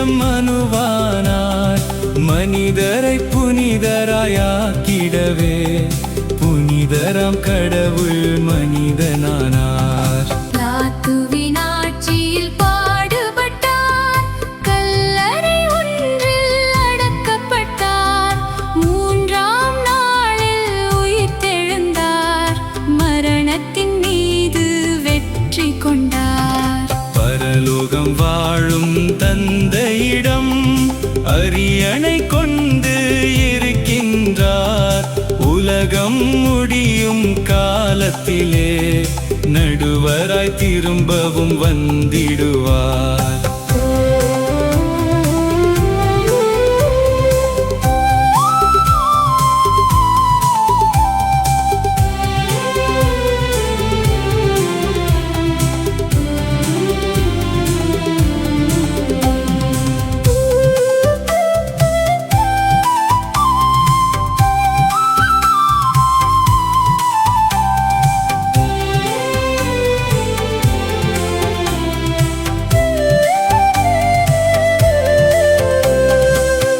நித்தம் மனுவானார் மனிதரை புனிதராயாக்கிடவே புனிதராம் கடவுள் மனிதனானார். லாத்துவின் ஆட்சியில் பாடுபட்டார், கல்லறை ஒன்றில் அடக்கப்பட்டார், மூன்றாம் நாளில் உயிர்த்தெழுந்தார், மரணத்தின் மீது வெற்றி கொண்டார். பரலோகம் வாழும் தந்தையிடம் அரியணை கொண்டு இருக்கின்றார். உலகம் முடியும் காலத்திலே நடுவராய் திரும்பவும் வந்திடுவார்.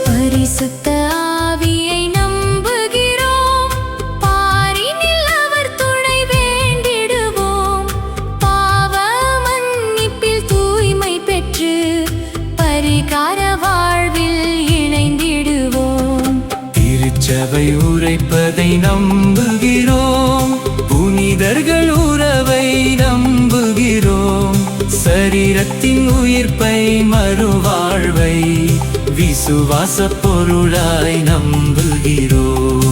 பரிசுத்த ஆவியை நம்புகிறோம், பாரினில் அவர் துணை வேண்டிடுவோம், பாவ மன்னிப்பில் தூய்மை பெற்று பரிகார வாழ்வில் இணைந்திடுவோம். திருச்சபை உரைப்பதை நம்புகிறோம், புனிதர்கள் உறவை நம்புகிறோம், சரீரத்தின் உயிர்ப்பை மறுவாழ்வை விசுவாச பொருளாய் நம்புகிறோம்.